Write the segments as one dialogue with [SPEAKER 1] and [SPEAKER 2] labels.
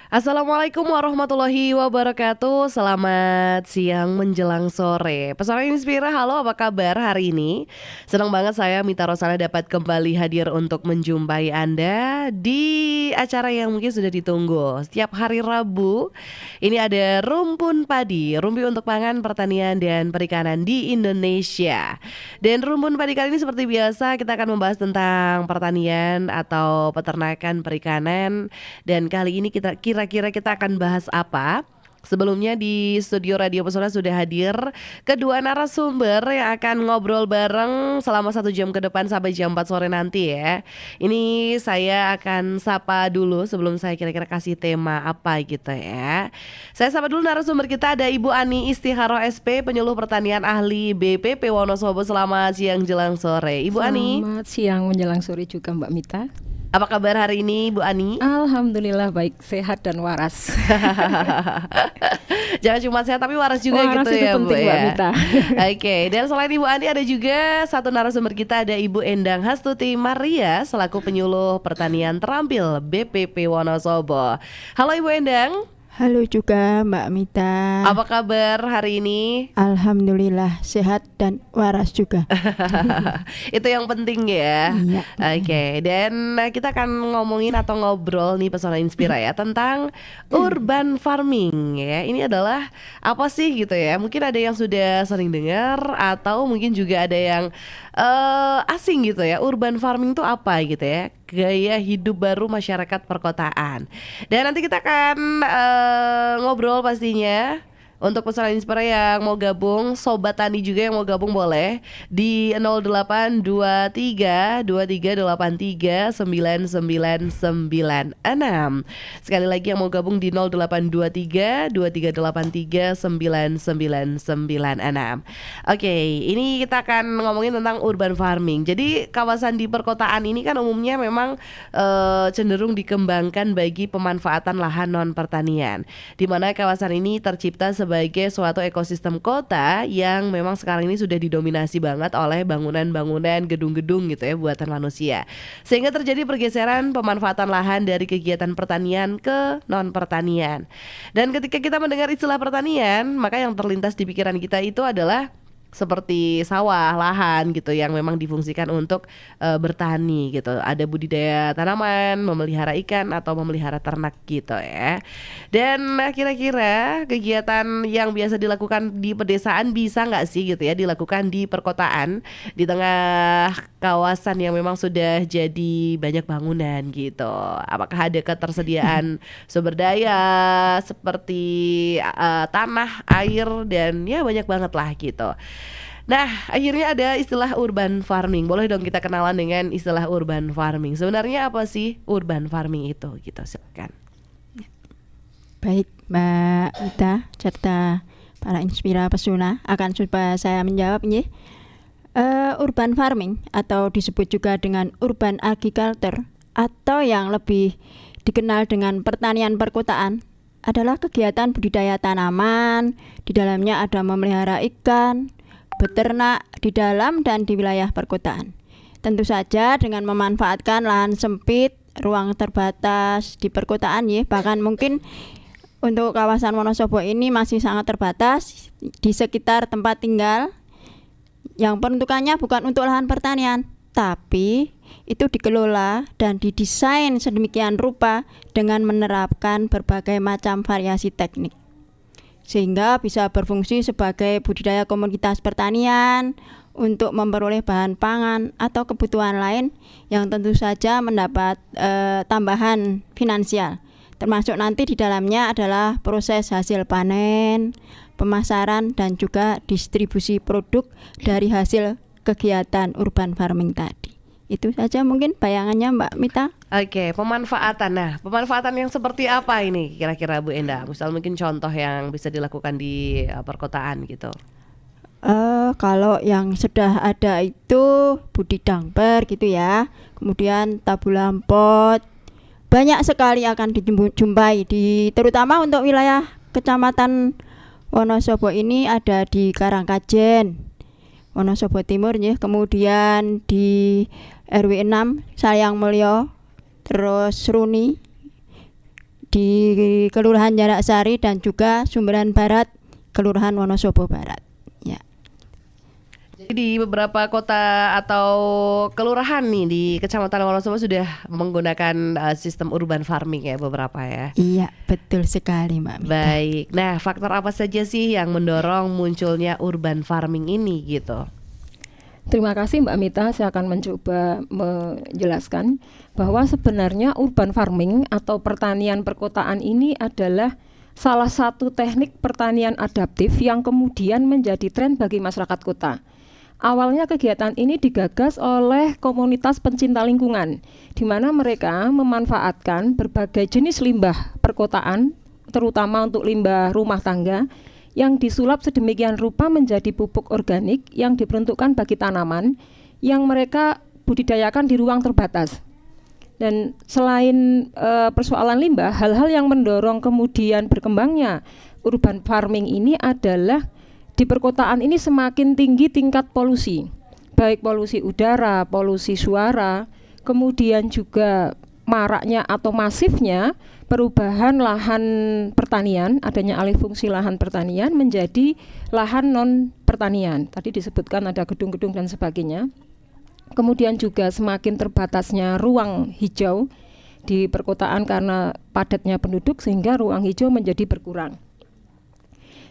[SPEAKER 1] Assalamualaikum warahmatullahi wabarakatuh. Selamat siang menjelang sore. Pesona Inspira, halo, apa kabar hari ini? Senang banget saya Mita Rosana dapat kembali hadir untuk menjumpai Anda di acara yang mungkin sudah ditunggu. Setiap hari Rabu ini ada Rumpun Padi, rumpi untuk pangan, pertanian dan perikanan di Indonesia. Dan Rumpun Padi kali ini seperti biasa kita akan membahas tentang pertanian atau peternakan, perikanan. Dan kali ini kira-kira kita akan bahas apa? Sebelumnya di studio Radio Pesona sudah hadir kedua narasumber yang akan ngobrol bareng selama 1 jam ke depan sampai jam 4 sore nanti ya. Ini saya akan sapa dulu sebelum saya kira-kira kasih tema apa gitu ya. Saya sapa dulu narasumber kita, ada Ibu Ani Istiharo SP, penyuluh pertanian ahli BPP Wonosobo. Selamat siang jelang sore Ibu Ani.
[SPEAKER 2] Selamat siang menjelang sore juga Mbak Mita.
[SPEAKER 1] Apa kabar hari ini Bu Ani?
[SPEAKER 2] Alhamdulillah baik, sehat dan waras.
[SPEAKER 1] Jangan cuma sehat tapi waras juga
[SPEAKER 2] Waras
[SPEAKER 1] gitu
[SPEAKER 2] itu
[SPEAKER 1] ya Bu
[SPEAKER 2] penting,
[SPEAKER 1] ya.
[SPEAKER 2] Mbak Mita.
[SPEAKER 1] Oke, dan selain Ibu Ani ada juga satu narasumber kita, ada Ibu Endang Hastuti Maria selaku penyuluh pertanian terampil BPP Wonosobo. Halo Ibu Endang.
[SPEAKER 3] Halo juga Mbak Mita.
[SPEAKER 1] Apa kabar hari ini?
[SPEAKER 3] Alhamdulillah sehat dan waras juga.
[SPEAKER 1] Itu yang penting ya.
[SPEAKER 3] Iya.
[SPEAKER 1] Oke, dan kita akan ngomongin atau ngobrol nih Pesona Inspira ya tentang urban farming ya. Ini adalah apa sih gitu ya? Mungkin ada yang sudah sering dengar atau mungkin juga ada yang asing gitu ya. Urban farming itu apa gitu ya? Gaya hidup baru masyarakat perkotaan. Dan nanti kita akan ngobrol pastinya. Untuk Pesona Inspira yang mau gabung, Sobat Tani juga yang mau gabung boleh di 0823 2383 9996. Sekali lagi yang mau gabung di 0823 2383 9996. Oke, ini kita akan ngomongin tentang urban farming. Jadi kawasan di perkotaan ini kan umumnya memang cenderung dikembangkan bagi pemanfaatan lahan non pertanian, di mana kawasan ini tercipta sebagai suatu ekosistem kota yang memang sekarang ini sudah didominasi banget oleh bangunan-bangunan, gedung-gedung gitu ya buatan manusia. Sehingga terjadi pergeseran pemanfaatan lahan dari kegiatan pertanian ke non pertanian. Dan ketika kita mendengar istilah pertanian, maka yang terlintas di pikiran kita itu adalah seperti sawah, lahan gitu yang memang difungsikan untuk bertani gitu. Ada budidaya tanaman, memelihara ikan atau memelihara ternak gitu ya. Dan kira-kira kegiatan yang biasa dilakukan di pedesaan bisa nggak sih gitu ya dilakukan di perkotaan di tengah kawasan yang memang sudah jadi banyak bangunan gitu. Apakah ada ketersediaan sumber daya seperti tanah, air dan ya banyak banget lah gitu. Nah, akhirnya ada istilah urban farming. Boleh dong kita kenalan dengan istilah urban farming. Sebenarnya apa sih urban farming itu? Gitu, silakan.
[SPEAKER 3] Baik Mbak Mita serta para Inspira Pesona akan coba saya menjawab ini. Urban farming atau disebut juga dengan urban agriculture atau yang lebih dikenal dengan pertanian perkotaan adalah kegiatan budidaya tanaman. Di dalamnya ada memelihara ikan, beternak di dalam dan di wilayah perkotaan. Tentu saja dengan memanfaatkan lahan sempit, ruang terbatas di perkotaan ya. Bahkan mungkin untuk kawasan Wonosobo ini masih sangat terbatas di sekitar tempat tinggal yang peruntukannya bukan untuk lahan pertanian, tapi itu dikelola dan didesain sedemikian rupa dengan menerapkan berbagai macam variasi teknik sehingga bisa berfungsi sebagai budidaya komoditas pertanian untuk memperoleh bahan pangan atau kebutuhan lain yang tentu saja mendapat tambahan finansial, termasuk nanti di dalamnya adalah proses hasil panen, pemasaran dan juga distribusi produk dari hasil kegiatan urban farming tadi. Itu saja mungkin bayangannya Mbak Mita.
[SPEAKER 1] Oke, pemanfaatan. Nah, pemanfaatan yang seperti apa ini kira-kira Bu Enda? Misal mungkin contoh yang bisa dilakukan di perkotaan gitu.
[SPEAKER 3] Kalau yang sudah ada itu budidangber gitu ya. Kemudian tabulampot. Banyak sekali akan dijumpai terutama untuk wilayah Kecamatan Wonosobo ini ada di Karangkajen, Wonosobo Timur ya. Kemudian di RW 6 Sayang Mulyo, terus Runi, di Kelurahan Jarak Sari dan juga Sumberan Barat, Kelurahan Wonosobo Barat. Ya.
[SPEAKER 1] Jadi di beberapa kota atau kelurahan nih di Kecamatan Wonosobo sudah menggunakan sistem urban farming ya beberapa ya.
[SPEAKER 3] Iya, betul sekali Mbak Mita.
[SPEAKER 1] Baik. Nah, faktor apa saja sih yang mendorong munculnya urban farming ini gitu?
[SPEAKER 2] Terima kasih Mbak Mita, saya akan mencoba menjelaskan bahwa sebenarnya urban farming atau pertanian perkotaan ini adalah salah satu teknik pertanian adaptif yang kemudian menjadi tren bagi masyarakat kota. Awalnya kegiatan ini digagas oleh komunitas pencinta lingkungan, di mana mereka memanfaatkan berbagai jenis limbah perkotaan, terutama untuk limbah rumah tangga, yang disulap sedemikian rupa menjadi pupuk organik yang diperuntukkan bagi tanaman yang mereka budidayakan di ruang terbatas. Dan selain persoalan limbah, hal-hal yang mendorong kemudian berkembangnya urban farming ini adalah di perkotaan ini semakin tinggi tingkat polusi, baik polusi udara, polusi suara, kemudian juga maraknya atau masifnya perubahan lahan pertanian, adanya alih fungsi lahan pertanian menjadi lahan non pertanian. Tadi disebutkan ada gedung-gedung dan sebagainya. Kemudian juga semakin terbatasnya ruang hijau di perkotaan karena padatnya penduduk sehingga ruang hijau menjadi berkurang.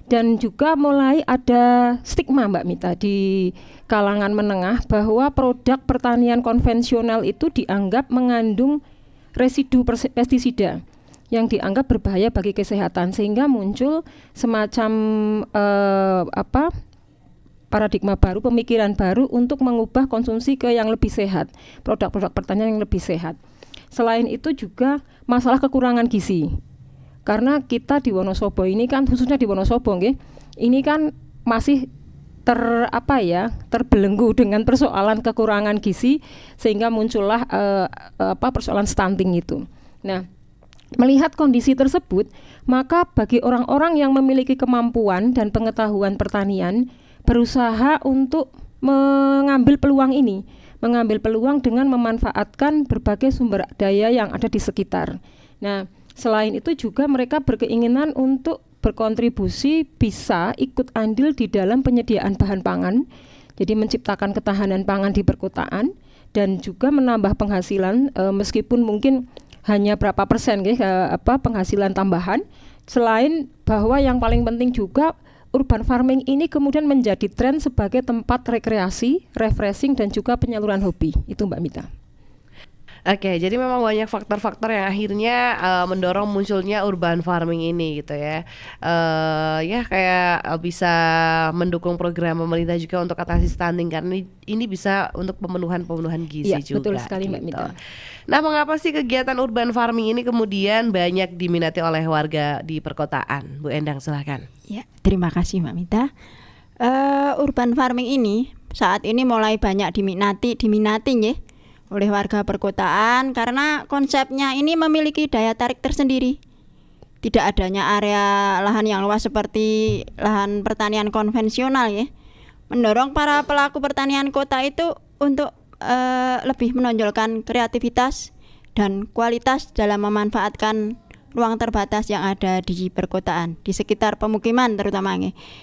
[SPEAKER 2] Dan juga mulai ada stigma Mbak Mita di kalangan menengah bahwa produk pertanian konvensional itu dianggap mengandung residu pestisida yang dianggap berbahaya bagi kesehatan, sehingga muncul semacam paradigma baru, pemikiran baru untuk mengubah konsumsi ke yang lebih sehat, produk-produk pertanian yang lebih sehat. Selain itu juga masalah kekurangan gizi, karena kita di Wonosobo ini kan, khususnya di Wonosobo ini kan masih terbelenggu dengan persoalan kekurangan gizi, sehingga muncullah persoalan stunting itu. Nah, melihat kondisi tersebut, maka bagi orang-orang yang memiliki kemampuan dan pengetahuan pertanian berusaha untuk mengambil peluang ini, mengambil peluang dengan memanfaatkan berbagai sumber daya yang ada di sekitar. Nah, selain itu juga mereka berkeinginan untuk berkontribusi bisa ikut andil di dalam penyediaan bahan pangan, jadi menciptakan ketahanan pangan di perkotaan dan juga menambah penghasilan meskipun mungkin hanya berapa persen penghasilan tambahan. Selain bahwa yang paling penting juga urban farming ini kemudian menjadi tren sebagai tempat rekreasi, refreshing dan juga penyaluran hobi. Itu Mbak Mita.
[SPEAKER 1] Oke, jadi memang banyak faktor-faktor yang akhirnya mendorong munculnya urban farming ini gitu ya. Ya kayak bisa mendukung program pemerintah juga untuk atasi stunting, karena ini bisa untuk pemenuhan gizi
[SPEAKER 2] ya,
[SPEAKER 1] juga.
[SPEAKER 2] Betul sekali Mbak Mita.
[SPEAKER 1] Nah, mengapa sih kegiatan urban farming ini kemudian banyak diminati oleh warga di perkotaan? Bu Endang, silahkan.
[SPEAKER 3] Ya, terima kasih Mbak Mita. Urban farming ini saat ini mulai banyak diminati ya oleh warga perkotaan karena konsepnya ini memiliki daya tarik tersendiri. Tidak adanya area lahan yang luas seperti lahan pertanian konvensional ya, mendorong para pelaku pertanian kota itu untuk lebih menonjolkan kreativitas dan kualitas dalam memanfaatkan ruang terbatas yang ada di perkotaan, di sekitar pemukiman terutama.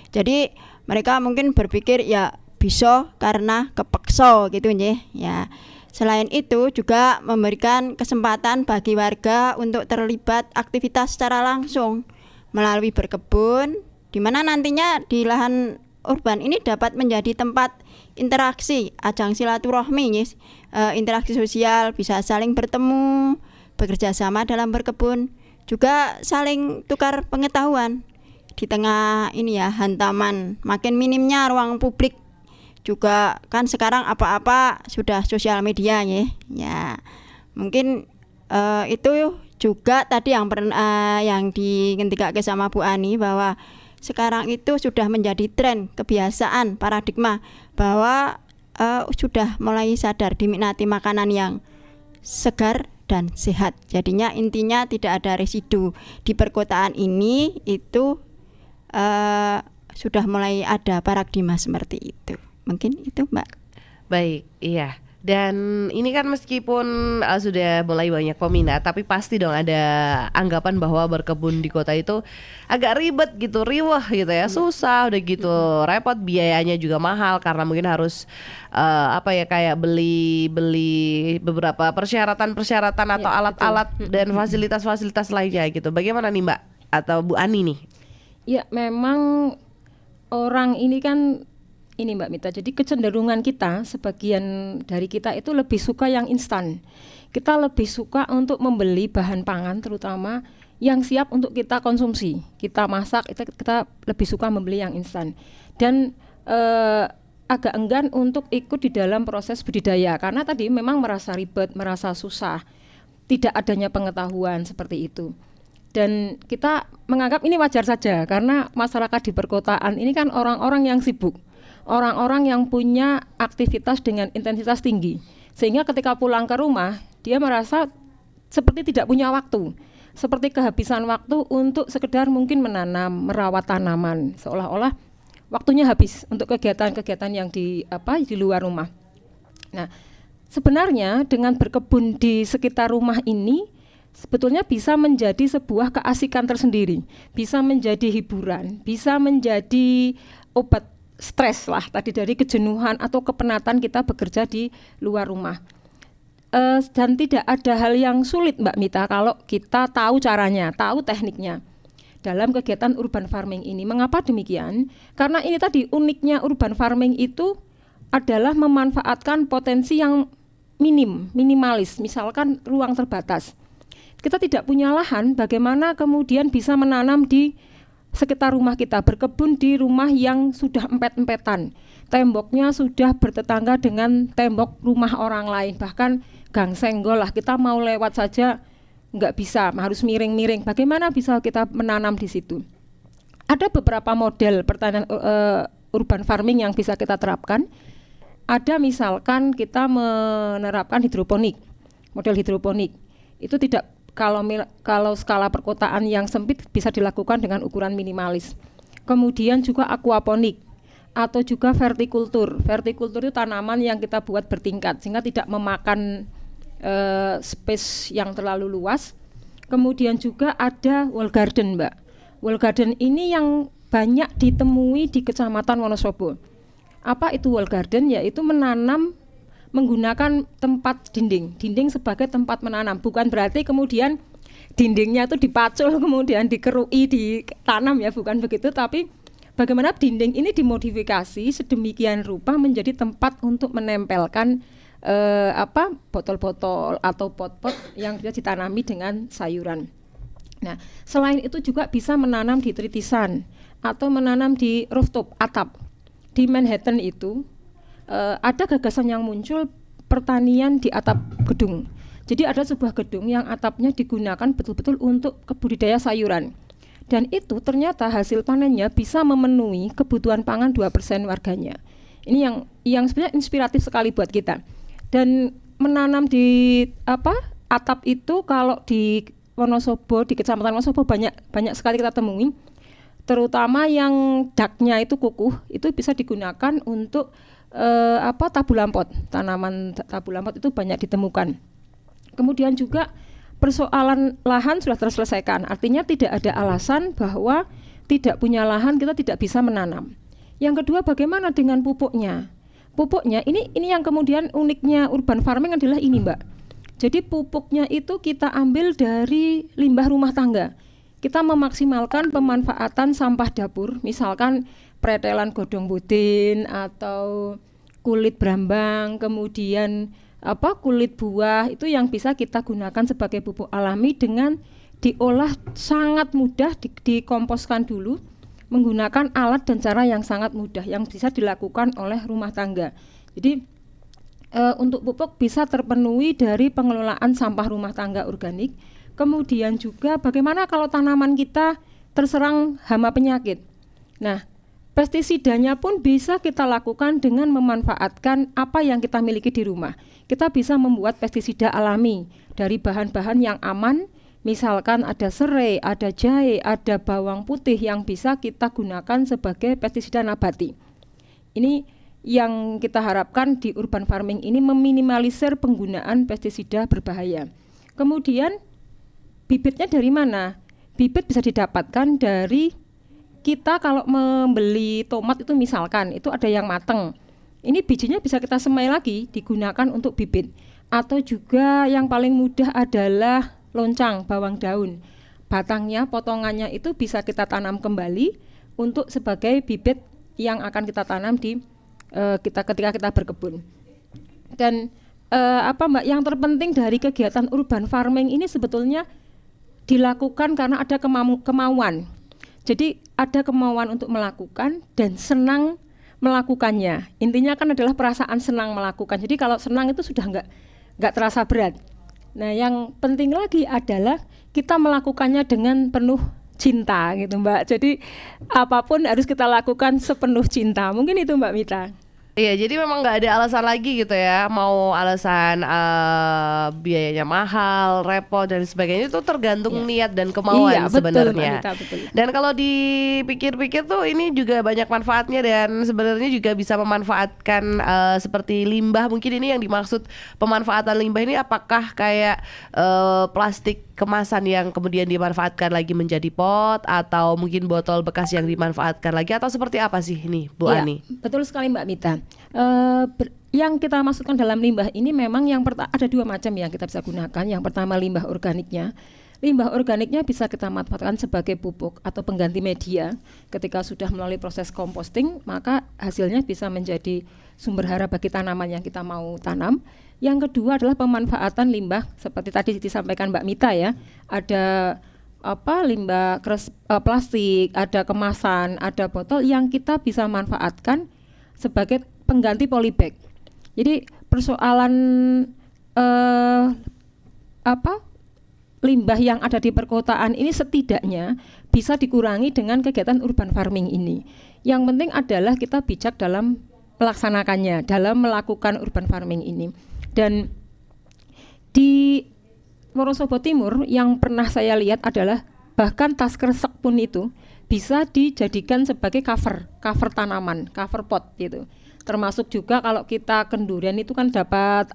[SPEAKER 3] Jadi mereka mungkin berpikir ya bisa karena kepeksa gitu ya. Selain itu juga memberikan kesempatan bagi warga untuk terlibat aktivitas secara langsung melalui berkebun, di mana nantinya di lahan urban ini dapat menjadi tempat interaksi, ajang silaturahmi, interaksi sosial, bisa saling bertemu, bekerja sama dalam berkebun, juga saling tukar pengetahuan di tengah ini ya hantaman makin minimnya ruang publik. Juga kan sekarang apa-apa sudah sosial media ya. Mungkin itu juga tadi yang dikentikake sama Bu Ani bahwa sekarang itu sudah menjadi tren, kebiasaan, paradigma bahwa sudah mulai sadar diminati makanan yang segar dan sehat. Jadinya intinya tidak ada residu di perkotaan ini, itu sudah mulai ada paradigma seperti itu. Mungkin itu Mbak.
[SPEAKER 1] Baik, iya. Dan ini kan meskipun sudah mulai banyak peminat, tapi pasti dong ada anggapan bahwa berkebun di kota itu agak ribet gitu, riweh gitu ya, susah udah gitu, repot, biayanya juga mahal karena mungkin harus kayak beli beberapa persyaratan atau
[SPEAKER 2] Ya,
[SPEAKER 1] alat-alat
[SPEAKER 2] betul.
[SPEAKER 1] dan fasilitas-fasilitas lainnya gitu. Bagaimana nih Mbak atau Bu Ani nih?
[SPEAKER 2] Ya, memang orang ini kan ini Mbak Mita. Jadi kecenderungan kita, sebagian dari kita itu lebih suka yang instan. Kita lebih suka untuk membeli bahan pangan terutama yang siap untuk kita konsumsi. Kita masak, kita lebih suka membeli yang instan. Dan agak enggan untuk ikut di dalam proses budidaya karena tadi memang merasa ribet, merasa susah, tidak adanya pengetahuan seperti itu. Dan kita menganggap ini wajar saja karena masyarakat di perkotaan ini kan orang-orang yang sibuk, orang-orang yang punya aktivitas dengan intensitas tinggi, sehingga ketika pulang ke rumah dia merasa seperti tidak punya waktu, seperti kehabisan waktu untuk sekedar mungkin menanam, merawat tanaman, seolah-olah waktunya habis untuk kegiatan-kegiatan yang di luar rumah. Nah, sebenarnya dengan berkebun di sekitar rumah ini sebetulnya bisa menjadi sebuah keasikan tersendiri, bisa menjadi hiburan, bisa menjadi obat stres lah tadi dari kejenuhan atau kepenatan kita bekerja di luar rumah. Dan tidak ada hal yang sulit Mbak Mita kalau kita tahu caranya, tahu tekniknya dalam kegiatan urban farming ini. Mengapa demikian? Karena ini tadi uniknya urban farming itu adalah memanfaatkan potensi yang minimalis, misalkan ruang terbatas. Kita tidak punya lahan, bagaimana kemudian bisa menanam di sekitar rumah kita, berkebun di rumah yang sudah empet-empetan, temboknya sudah bertetangga dengan tembok rumah orang lain, bahkan gang senggol lah, kita mau lewat saja nggak bisa, harus miring-miring. Bagaimana bisa kita menanam di situ? Ada beberapa model pertanian urban farming yang bisa kita terapkan. Ada misalkan kita menerapkan hidroponik, model hidroponik. Itu tidak kalau skala perkotaan yang sempit bisa dilakukan dengan ukuran minimalis. Kemudian juga aquaponik atau juga vertikultur. Vertikultur itu tanaman yang kita buat bertingkat sehingga tidak memakan space yang terlalu luas. Kemudian juga ada wall garden, Mbak. Wall garden ini yang banyak ditemui di Kecamatan Wonosobo. Apa itu wall garden? Yaitu menanam menggunakan tempat dinding sebagai tempat menanam. Bukan berarti kemudian dindingnya itu dipacul kemudian dikerui, ditanam ya, bukan begitu. Tapi bagaimana dinding ini dimodifikasi sedemikian rupa menjadi tempat untuk menempelkan botol-botol atau pot-pot yang bisa ditanami dengan sayuran. Nah, selain itu juga bisa menanam di tritisan atau menanam di rooftop, atap. Di Manhattan itu ada gagasan yang muncul pertanian di atap gedung. Jadi ada sebuah gedung yang atapnya digunakan betul-betul untuk kebudidaya sayuran. Dan itu ternyata hasil panennya bisa memenuhi kebutuhan pangan 2% warganya. Ini yang sebenarnya inspiratif sekali buat kita. Dan menanam di atap itu kalau di Wonosobo, di Kecamatan Wonosobo banyak sekali kita temui. Terutama yang daknya itu kukuh, itu bisa digunakan untuk tabu lampot. Tanaman tabu lampot itu banyak ditemukan. Kemudian juga persoalan lahan sudah terselesaikan. Artinya tidak ada alasan bahwa tidak punya lahan kita tidak bisa menanam. Yang kedua, bagaimana dengan pupuknya? Pupuknya ini yang kemudian uniknya urban farming adalah ini, Mbak. Jadi pupuknya itu kita ambil dari limbah rumah tangga. Kita memaksimalkan pemanfaatan sampah dapur, misalkan pretelan godong budin atau kulit brambang, kemudian kulit buah, itu yang bisa kita gunakan sebagai pupuk alami dengan diolah sangat mudah, dikomposkan dulu menggunakan alat dan cara yang sangat mudah yang bisa dilakukan oleh rumah tangga. Jadi untuk pupuk bisa terpenuhi dari pengelolaan sampah rumah tangga organik. Kemudian juga bagaimana kalau tanaman kita terserang hama penyakit. Nah, pestisidanya pun bisa kita lakukan dengan memanfaatkan apa yang kita miliki di rumah. Kita bisa membuat pestisida alami dari bahan-bahan yang aman. Misalkan ada serai, ada jahe, ada bawang putih yang bisa kita gunakan sebagai pestisida nabati. Ini yang kita harapkan di urban farming ini meminimalisir penggunaan pestisida berbahaya. Kemudian bibitnya dari mana? Bibit bisa didapatkan dari kita kalau membeli tomat itu misalkan itu ada yang mateng. Ini bijinya bisa kita semai lagi digunakan untuk bibit. Atau juga yang paling mudah adalah loncang, bawang daun. Batangnya, potongannya itu bisa kita tanam kembali untuk sebagai bibit yang akan kita tanam di ketika kita berkebun. Dan Mbak, yang terpenting dari kegiatan urban farming ini sebetulnya dilakukan karena ada kemauan. Jadi ada kemauan untuk melakukan dan senang melakukannya. Intinya kan adalah perasaan senang melakukan. Jadi kalau senang itu sudah nggak terasa berat. Nah, yang penting lagi adalah kita melakukannya dengan penuh cinta gitu, Mbak. Jadi apapun harus kita lakukan sepenuh cinta. Mungkin itu Mbak Mita.
[SPEAKER 1] Iya, jadi memang nggak ada alasan lagi gitu ya, mau alasan biayanya mahal, repot dan sebagainya, itu tergantung niat dan kemauan sebenarnya.
[SPEAKER 2] Betul.
[SPEAKER 1] Dan kalau dipikir-pikir tuh ini juga banyak manfaatnya dan sebenarnya juga bisa memanfaatkan seperti limbah. Mungkin ini yang dimaksud pemanfaatan limbah ini, apakah kayak plastik kemasan yang kemudian dimanfaatkan lagi menjadi pot, atau mungkin botol bekas yang dimanfaatkan lagi, atau seperti apa sih ini Bu Ani?
[SPEAKER 2] Betul sekali Mbak Mita. Yang kita masukkan dalam limbah ini memang ada dua macam yang kita bisa gunakan. Yang pertama limbah organiknya. Limbah organiknya bisa kita manfaatkan sebagai pupuk atau pengganti media. Ketika sudah melalui proses composting, maka hasilnya bisa menjadi sumber hara bagi tanaman yang kita mau tanam. Yang kedua adalah pemanfaatan limbah seperti tadi disampaikan Mbak Mita ya. Ada limbah plastik, ada kemasan, ada botol yang kita bisa manfaatkan sebagai pengganti polybag. Jadi persoalan limbah yang ada di perkotaan ini setidaknya bisa dikurangi dengan kegiatan urban farming ini. Yang penting adalah kita bijak dalam melaksanakannya, dalam melakukan urban farming ini. Dan di Wonosobo Timur yang pernah saya lihat adalah bahkan tas kresek pun itu bisa dijadikan sebagai cover tanaman, cover pot gitu. Termasuk juga kalau kita kendurian itu kan dapat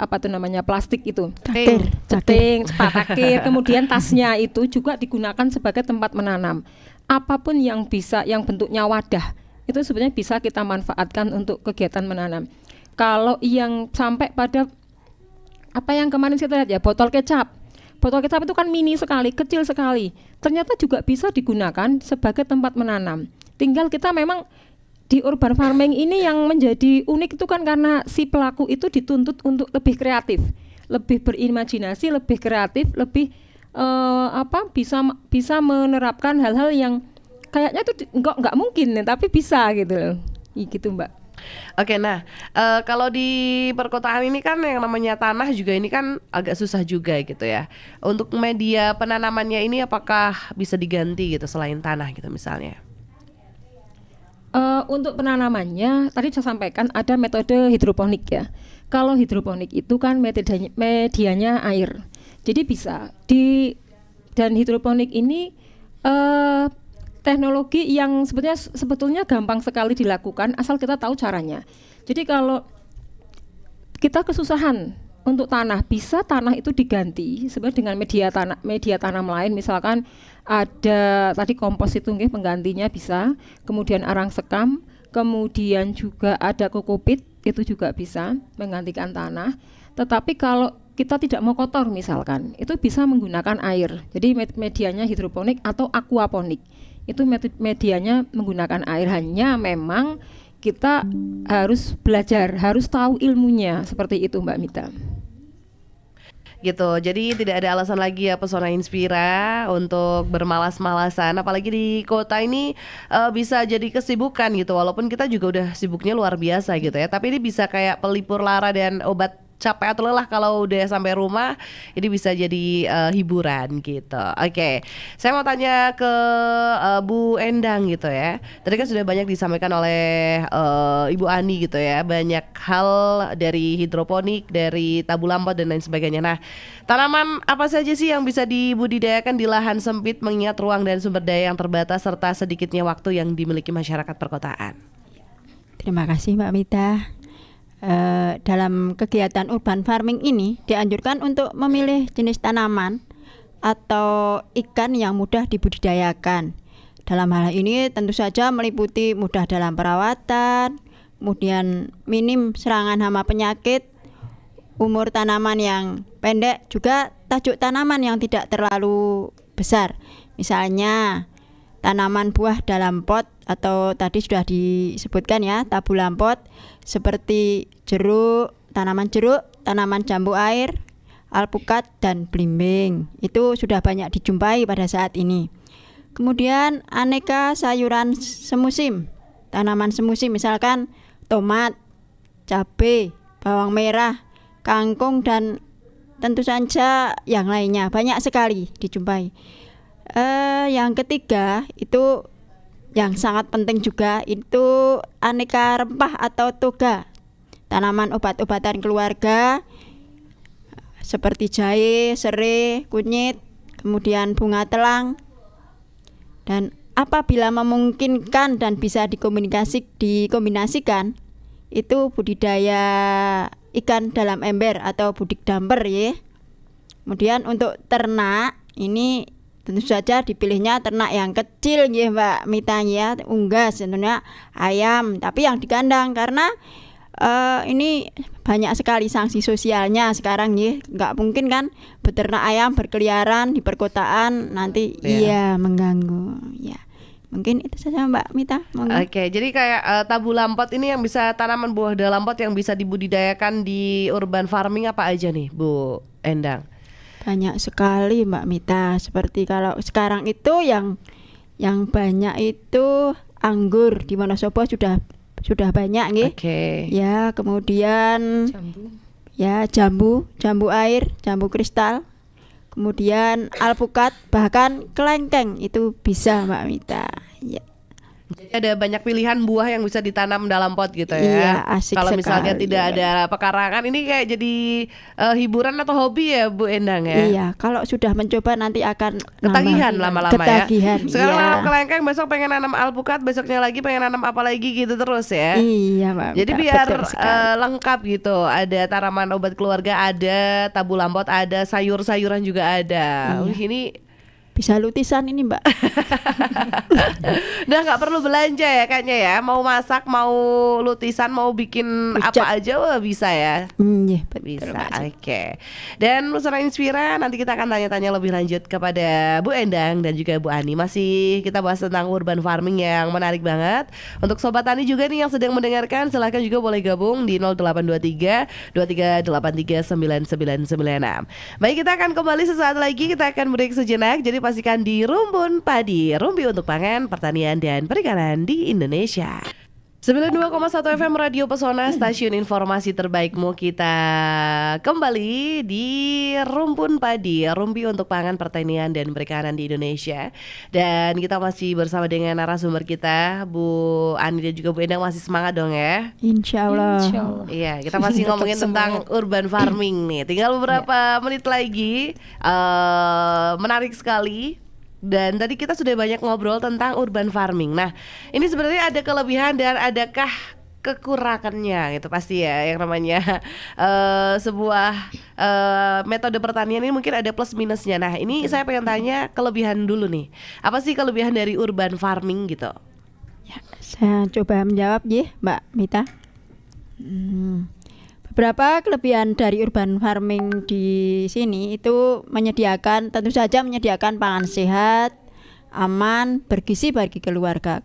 [SPEAKER 2] plastik itu, ceting, patakir, kemudian tasnya itu juga digunakan sebagai tempat menanam. Apapun yang bentuknya wadah itu sebenarnya bisa kita manfaatkan untuk kegiatan menanam. Kalau yang sampai pada yang kemarin kita lihat ya, botol kecap itu kan mini sekali, kecil sekali. Ternyata juga bisa digunakan sebagai tempat menanam. Tinggal kita memang di urban farming ini yang menjadi unik itu kan karena si pelaku itu dituntut untuk lebih kreatif, lebih berimajinasi, lebih kreatif, lebih bisa menerapkan hal-hal yang kayaknya itu nggak mungkin, tapi bisa gitu loh. Gitu Mbak.
[SPEAKER 1] Oke, nah kalau di perkotaan ini kan yang namanya tanah juga ini kan agak susah juga gitu ya. Untuk media penanamannya ini apakah bisa diganti gitu selain tanah gitu misalnya?
[SPEAKER 2] Untuk penanamannya tadi saya sampaikan ada metode hidroponik ya. Kalau hidroponik itu kan medianya air. Jadi bisa dan hidroponik ini teknologi yang sebetulnya gampang sekali dilakukan asal kita tahu caranya. Jadi kalau kita kesusahan untuk tanah, bisa tanah itu diganti sebenarnya dengan media tanam lain. Misalkan ada tadi kompos itu penggantinya bisa, kemudian arang sekam, kemudian juga ada kokopit itu juga bisa menggantikan tanah. Tetapi kalau kita tidak mau kotor misalkan, itu bisa menggunakan air. Jadi medianya hidroponik atau aquaponik. Itu medianya menggunakan air, hanya memang kita harus belajar, harus tahu ilmunya, seperti itu Mbak Mita.
[SPEAKER 1] Gitu, jadi tidak ada alasan lagi ya Pesona Inspira untuk bermalas-malasan, apalagi di kota ini bisa jadi kesibukan gitu, walaupun kita juga udah sibuknya luar biasa gitu ya, tapi ini bisa kayak pelipur lara dan obat capek atau lelah kalau udah sampai rumah, ini bisa jadi hiburan gitu. Oke, saya mau tanya ke Bu Endang gitu ya. Tadi kan sudah banyak disampaikan oleh Ibu Ani gitu ya, banyak hal dari hidroponik, dari tabu lampot dan lain sebagainya. Nah, tanaman apa saja sih yang bisa dibudidayakan di lahan sempit mengingat ruang dan sumber daya yang terbatas serta sedikitnya waktu yang dimiliki masyarakat perkotaan?
[SPEAKER 3] Terima kasih Mbak Mita. dalam kegiatan urban farming ini dianjurkan untuk memilih jenis tanaman atau ikan yang mudah dibudidayakan. Dalam hal ini tentu saja meliputi mudah dalam perawatan, kemudian minim serangan hama penyakit, umur tanaman yang pendek, juga tajuk tanaman yang tidak terlalu besar. Misalnya tanaman buah dalam pot atau tadi sudah disebutkan ya, tabulam pot seperti jeruk, tanaman jambu air, alpukat dan belimbing. Itu sudah banyak dijumpai pada saat ini. Kemudian aneka sayuran semusim, tanaman semusim misalkan tomat, cabai, bawang merah, kangkung dan tentu saja yang lainnya, banyak sekali dijumpai. Yang ketiga itu yang sangat penting juga, itu aneka rempah atau toga, tanaman obat-obatan keluarga seperti jahe, serai, kunyit, kemudian bunga telang. Dan apabila memungkinkan dan bisa dikombinasikan, itu budidaya ikan dalam ember atau budik damper ya. Kemudian untuk ternak ini tentu saja dipilihnya ternak yang kecil ya Mbak Mita ya, unggas tentunya ayam, tapi yang di kandang karena ini banyak sekali sanksi sosialnya sekarang ya. Nggak mungkin kan beternak ayam berkeliaran di perkotaan nanti iya mengganggu ya. Mungkin itu saja Mbak Mita.
[SPEAKER 1] Oke, jadi kayak tabulam pot ini yang bisa, tanaman buah dalam pot yang bisa dibudidayakan di urban farming apa aja nih Bu Endang?
[SPEAKER 3] Banyak sekali Mbak Mita. Seperti kalau sekarang itu yang banyak itu anggur, di Wonosobo sudah banyak nggih. Ya, kemudian jambu air, jambu kristal. Kemudian alpukat, bahkan kelengkeng itu bisa Mbak Mita. Ya.
[SPEAKER 1] Jadi ada banyak pilihan buah yang bisa ditanam dalam pot gitu ya.
[SPEAKER 3] Iya, asik
[SPEAKER 1] kalau
[SPEAKER 3] sekali.
[SPEAKER 1] Misalnya tidak ada pekarangan, ini kayak jadi hiburan atau hobi ya Bu Endang ya.
[SPEAKER 3] Iya, kalau sudah mencoba nanti akan
[SPEAKER 1] ketagihan lama-lama ya. Sekarang
[SPEAKER 3] iya.
[SPEAKER 1] nanam kelengkeng, besok pengen nanam alpukat, besoknya lagi pengen nanam apa lagi gitu terus ya.
[SPEAKER 3] Iya Mbak.
[SPEAKER 1] Jadi biar lengkap gitu. Ada tanaman obat keluarga, ada tabulam pot, ada sayur-sayuran juga ada.
[SPEAKER 3] Iya.
[SPEAKER 1] Ini
[SPEAKER 3] bisa lutisan ini Mbak.
[SPEAKER 1] Udah nggak perlu belanja ya kayaknya ya. Mau masak, mau lutisan, mau bikin apa aja bisa ya.
[SPEAKER 3] Iya,
[SPEAKER 1] Bisa. Oke. Dan Nusantara Inspira, nanti kita akan tanya-tanya lebih lanjut kepada Bu Endang dan juga Bu Ani. Masih kita bahas tentang urban farming yang menarik banget. Untuk Sobat Tani juga nih yang sedang mendengarkan, silahkan juga boleh gabung di 0823 2383 9996. Baik, kita akan kembali sesaat lagi. Kita akan break sejenak. Jadi pastikan di Rumpun Padi, rumpi untuk pangan, pertanian dan perikanan di Indonesia. 92,1 FM Radio Pesona, stasiun informasi terbaikmu. Kita kembali di Rumpun Padi, rumpi untuk pangan, pertanian dan perikanan di Indonesia. Dan kita masih bersama dengan narasumber kita, Bu Ani dan juga Bu Endang. Masih semangat dong ya?
[SPEAKER 3] Insya Allah.
[SPEAKER 1] Iya, kita masih ngomongin tentang urban farming nih. Tinggal beberapa menit lagi. Menarik sekali. Dan tadi kita sudah banyak ngobrol tentang urban farming. Nah, ini sebenarnya ada kelebihan dan adakah kekurangannya gitu pasti ya. Yang namanya sebuah metode pertanian ini mungkin ada plus minusnya. Nah, ini saya pengen tanya kelebihan dulu nih. Apa sih kelebihan dari urban farming gitu?
[SPEAKER 3] Ya, saya coba menjawab ya Mbak Mita. Beberapa kelebihan dari urban farming di sini itu tentu saja menyediakan pangan sehat, aman, bergizi bagi keluarga.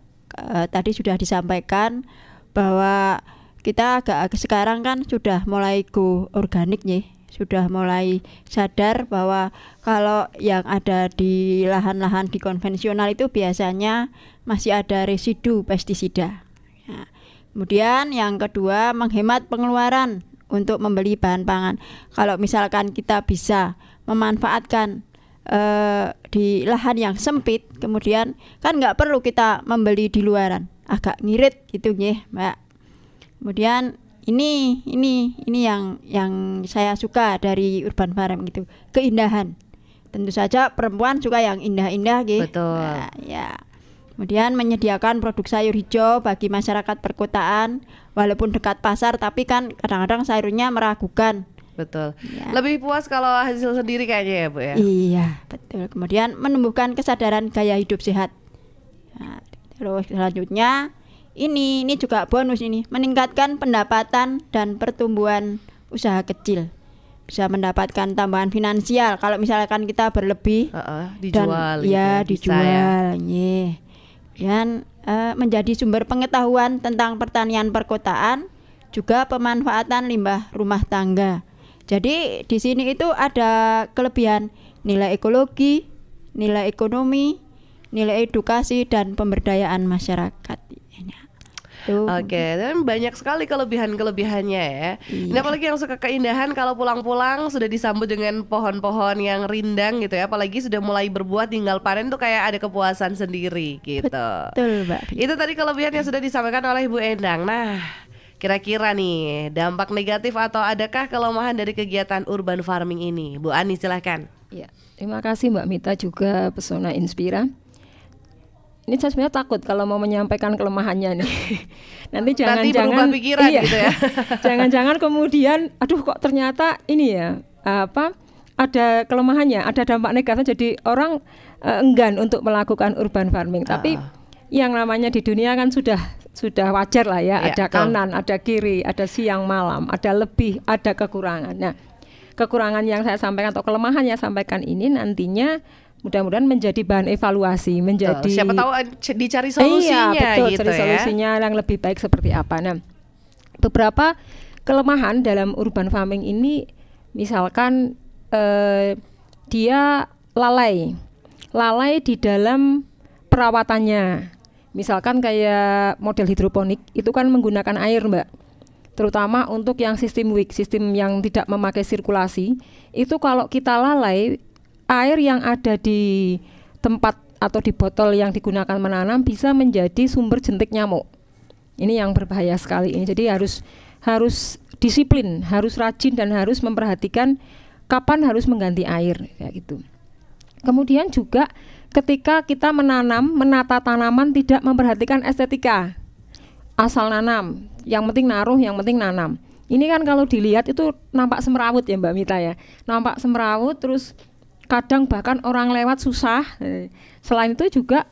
[SPEAKER 3] Tadi sudah disampaikan bahwa kita sekarang kan sudah mulai go organik ya, sudah mulai sadar bahwa kalau yang ada di lahan-lahan di konvensional itu biasanya masih ada residu pestisida. Ya. Kemudian yang kedua, menghemat pengeluaran untuk membeli bahan pangan. Kalau misalkan kita bisa memanfaatkan di lahan yang sempit, kemudian kan nggak perlu kita membeli di luaran, agak ngirit gitu ya Mbak. Kemudian ini yang saya suka dari urban farming itu, keindahan. Tentu saja perempuan suka yang indah-indah gitu.
[SPEAKER 1] Betul.
[SPEAKER 3] Nah, ya. Kemudian menyediakan produk sayur hijau bagi masyarakat perkotaan, walaupun dekat pasar, tapi kan kadang-kadang sayurnya meragukan.
[SPEAKER 1] Betul.
[SPEAKER 3] Ya.
[SPEAKER 1] Lebih puas kalau hasil sendiri kayaknya ya Bu ya.
[SPEAKER 3] Iya, betul. Kemudian menumbuhkan kesadaran gaya hidup sehat. Nah, terus selanjutnya ini juga bonus ini, meningkatkan pendapatan dan pertumbuhan usaha kecil. Bisa mendapatkan tambahan finansial kalau misalkan kita berlebih
[SPEAKER 1] Dijual
[SPEAKER 3] dan
[SPEAKER 1] gitu
[SPEAKER 3] ya
[SPEAKER 1] bisa
[SPEAKER 3] dijual. Dan menjadi sumber pengetahuan tentang pertanian perkotaan, juga pemanfaatan limbah rumah tangga. Jadi di sini itu ada kelebihan nilai ekologi, nilai ekonomi, nilai edukasi dan pemberdayaan masyarakat.
[SPEAKER 1] Oke, dan banyak sekali kelebihan-kelebihannya ya.
[SPEAKER 3] Iya.
[SPEAKER 1] Ini apalagi yang suka keindahan kalau pulang-pulang sudah disambut dengan pohon-pohon yang rindang gitu ya. Apalagi sudah mulai berbuah tinggal panen tuh kayak ada kepuasan sendiri gitu.
[SPEAKER 3] Betul, Mbak.
[SPEAKER 1] Itu tadi kelebihan yang sudah disampaikan oleh Ibu Endang. Nah, kira-kira nih dampak negatif atau adakah kelemahan dari kegiatan urban farming ini? Bu Ani silahkan.
[SPEAKER 2] Ya, terima kasih Mbak Mita juga Pesona Inspira. Ini saya sebenarnya takut kalau mau menyampaikan kelemahannya nih. Nanti jangan-jangan
[SPEAKER 1] berubah pikiran gitu ya.
[SPEAKER 2] Jangan-jangan kemudian aduh kok ternyata ini ya ada kelemahannya, ada dampak negatif jadi orang enggan untuk melakukan urban farming. Tapi yang namanya di dunia kan sudah wajar lah ya, ada kanan, ada kiri, ada siang malam, ada lebih, ada kekurangan. Nah, kekurangan yang saya sampaikan atau kelemahan yang saya sampaikan ini nantinya mudah-mudahan menjadi bahan evaluasi, menjadi
[SPEAKER 1] siapa tahu dicari solusinya.
[SPEAKER 2] Iya, betul,
[SPEAKER 1] gitu
[SPEAKER 2] cari solusinya yang lebih baik seperti apa. Nah, beberapa kelemahan dalam urban farming ini misalkan dia lalai di dalam perawatannya. Misalkan kayak model hidroponik itu kan menggunakan air, Mbak. Terutama untuk yang sistem WIC, sistem yang tidak memakai sirkulasi, itu kalau kita lalai, air yang ada di tempat atau di botol yang digunakan menanam bisa menjadi sumber jentik nyamuk. Ini yang berbahaya sekali ini. Jadi harus disiplin, harus rajin dan harus memperhatikan kapan harus mengganti air kayak gitu. Kemudian juga ketika kita menata tanaman tidak memperhatikan estetika. Asal nanam, yang penting naruh, yang penting nanam. Ini kan kalau dilihat itu nampak semrawut ya Mbak Mita ya. Nampak semrawut terus kadang bahkan orang lewat susah. Selain itu juga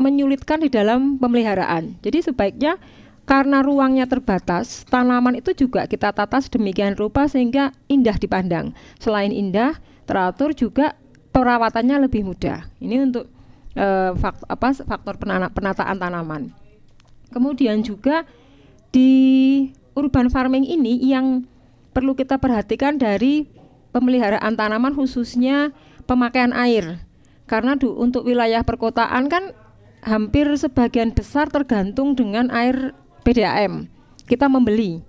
[SPEAKER 2] menyulitkan di dalam pemeliharaan. Jadi sebaiknya karena ruangnya terbatas, tanaman itu juga kita tata sedemikian rupa sehingga indah dipandang. Selain indah, teratur juga perawatannya lebih mudah. Ini untuk faktor penataan tanaman. Kemudian juga di urban farming ini yang perlu kita perhatikan dari pemeliharaan tanaman khususnya pemakaian air. Karena untuk wilayah perkotaan kan hampir sebagian besar tergantung dengan air PDAM. Kita membeli.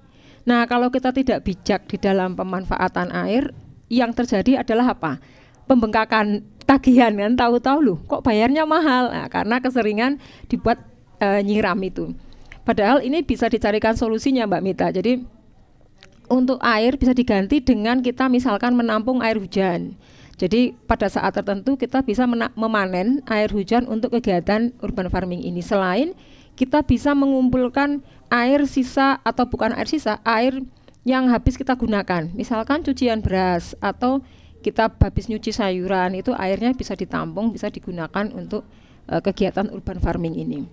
[SPEAKER 2] Nah, kalau kita tidak bijak di dalam pemanfaatan air, yang terjadi adalah apa? Pembengkakan tagihan kan, tahu-tahu loh kok bayarnya mahal. Nah, karena keseringan dibuat nyiram itu. Padahal ini bisa dicarikan solusinya Mbak Mita. Jadi untuk air bisa diganti dengan kita misalkan menampung air hujan. Jadi pada saat tertentu kita bisa memanen air hujan untuk kegiatan urban farming ini. Selain kita bisa mengumpulkan air sisa atau bukan air sisa, air yang habis kita gunakan. Misalkan cucian beras atau kita habis nyuci sayuran, itu airnya bisa ditampung, bisa digunakan untuk kegiatan urban farming ini.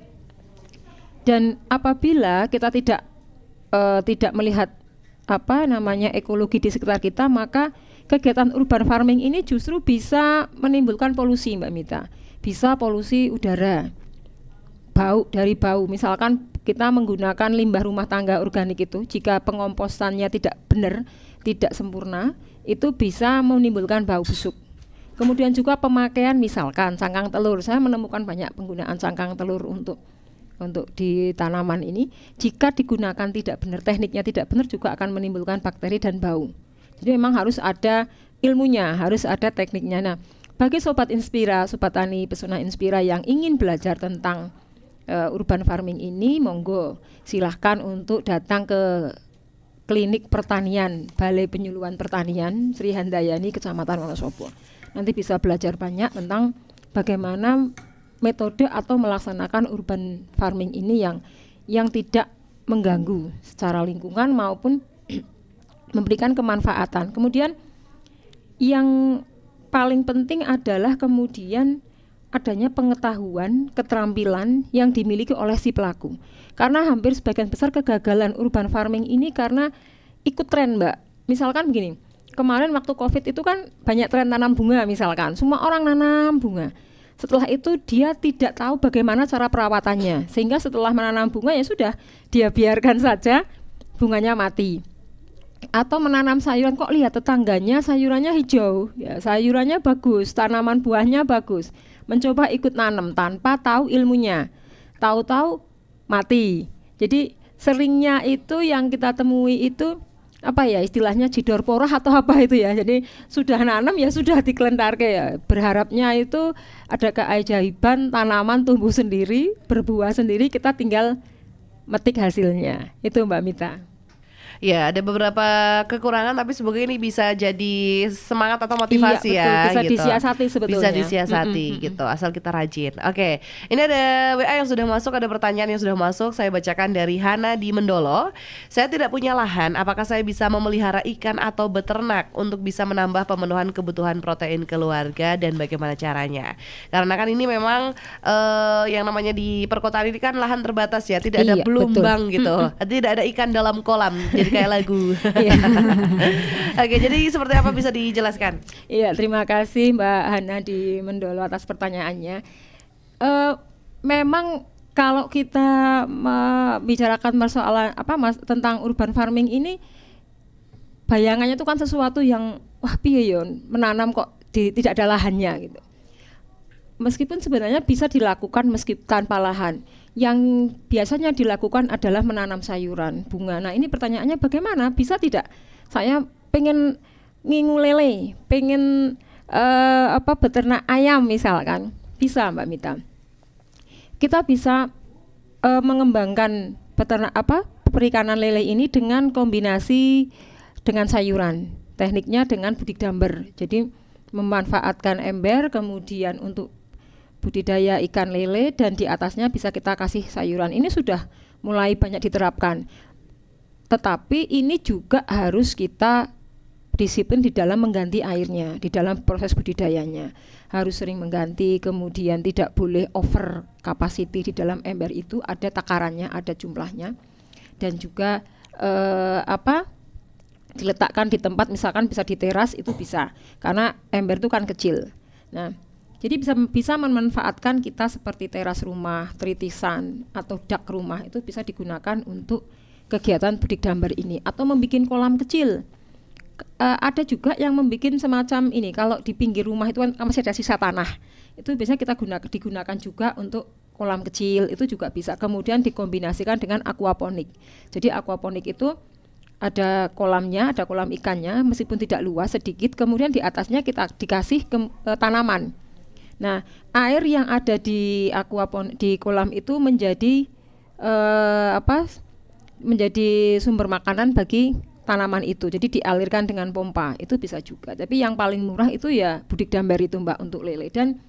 [SPEAKER 2] Dan apabila kita tidak melihat ekologi di sekitar kita, maka kegiatan urban farming ini justru bisa menimbulkan polusi Mbak Mita. Bisa polusi udara, dari bau. Misalkan kita menggunakan limbah rumah tangga organik itu, jika pengompostannya tidak benar, tidak sempurna, itu bisa menimbulkan bau busuk. Kemudian juga pemakaian misalkan cangkang telur. Saya menemukan banyak penggunaan cangkang telur untuk di tanaman ini, jika digunakan tidak benar, tekniknya tidak benar juga akan menimbulkan bakteri dan bau. Jadi memang harus ada ilmunya, harus ada tekniknya. Nah, bagi Sobat Inspira, Sobat Tani Pesona Inspira yang ingin belajar tentang urban farming ini, monggo silahkan untuk datang ke klinik pertanian, Balai Penyuluhan Pertanian Sri Handayani, Kecamatan Wonosobo. Nanti bisa belajar banyak tentang bagaimana metode atau melaksanakan urban farming ini yang tidak mengganggu secara lingkungan maupun memberikan kemanfaatan. Kemudian yang paling penting adalah kemudian adanya pengetahuan, keterampilan yang dimiliki oleh si pelaku. Karena hampir sebagian besar kegagalan urban farming ini karena ikut tren, Mbak. Misalkan begini, kemarin waktu Covid itu kan banyak tren tanam bunga misalkan, semua orang nanam bunga. Setelah itu dia tidak tahu bagaimana cara perawatannya, sehingga setelah menanam bunga ya sudah, dia biarkan saja bunganya mati. Atau menanam sayuran, kok lihat tetangganya sayurannya hijau, ya sayurannya bagus, tanaman buahnya bagus. Mencoba ikut nanam tanpa tahu ilmunya, tahu-tahu mati. Jadi seringnya itu yang kita temui itu apa ya istilahnya jidor porah atau apa itu ya. Jadi sudah nanam ya sudah dikelentarke ya. Berharapnya itu ada keajaiban tanaman tumbuh sendiri, berbuah sendiri, kita tinggal metik hasilnya. Itu Mbak Mita.
[SPEAKER 1] Ya, ada beberapa kekurangan tapi semoga ini bisa jadi semangat atau motivasi
[SPEAKER 2] iya,
[SPEAKER 1] ya.
[SPEAKER 2] Betul, bisa
[SPEAKER 1] gitu.
[SPEAKER 2] disiasati sebetulnya.
[SPEAKER 1] Bisa disiasati gitu, asal kita rajin. Oke, ini ada WA yang sudah masuk, ada pertanyaan yang sudah masuk. Saya bacakan dari Hana di Mendolo. Saya tidak punya lahan, apakah saya bisa memelihara ikan atau beternak untuk bisa menambah pemenuhan kebutuhan protein keluarga dan bagaimana caranya? Karena kan ini memang yang namanya di perkotaan ini kan lahan terbatas ya, tidak ada belumbang gitu. Tidak ada ikan dalam kolam. Jadi kayak lagu. Oke, jadi seperti apa bisa dijelaskan?
[SPEAKER 2] Iya, terima kasih Mbak Hana di Mendolo atas pertanyaannya. Memang kalau kita membicarakan persoalan tentang urban farming ini, bayangannya itu kan sesuatu yang wah piye yon, menanam kok tidak ada lahannya gitu. Meskipun sebenarnya bisa dilakukan meskipun tanpa lahan. Yang biasanya dilakukan adalah menanam sayuran, bunga. Nah ini pertanyaannya bagaimana? Bisa tidak? Saya pengen ngingu lele, pengen beternak ayam misalkan. Bisa Mbak Mita. Kita bisa mengembangkan perikanan lele ini dengan kombinasi dengan sayuran. Tekniknya dengan budidamber. Jadi memanfaatkan ember kemudian untuk budidaya ikan lele dan di atasnya bisa kita kasih sayuran. Ini sudah mulai banyak diterapkan. Tetapi ini juga harus kita disiplin di dalam mengganti airnya, di dalam proses budidayanya. Harus sering mengganti, kemudian tidak boleh over capacity di dalam ember itu, ada takarannya, ada jumlahnya. Dan juga diletakkan di tempat misalkan bisa di teras itu bisa. Karena ember itu kan kecil. Nah, jadi bisa memanfaatkan kita seperti teras rumah, tritisan atau dak rumah itu bisa digunakan untuk kegiatan budidamber ini atau membuat kolam kecil. Ada juga yang membuat semacam ini, kalau di pinggir rumah itu kan masih ada sisa tanah. Itu biasanya digunakan juga untuk kolam kecil, itu juga bisa. Kemudian dikombinasikan dengan aquaponik. Jadi aquaponik itu ada kolamnya, ada kolam ikannya, meskipun tidak luas sedikit, kemudian di atasnya kita dikasih tanaman. Nah, air yang ada di di kolam itu menjadi menjadi sumber makanan bagi tanaman itu. Jadi dialirkan dengan pompa, itu bisa juga. Tapi yang paling murah itu ya budidamber itu Mbak untuk lele. Dan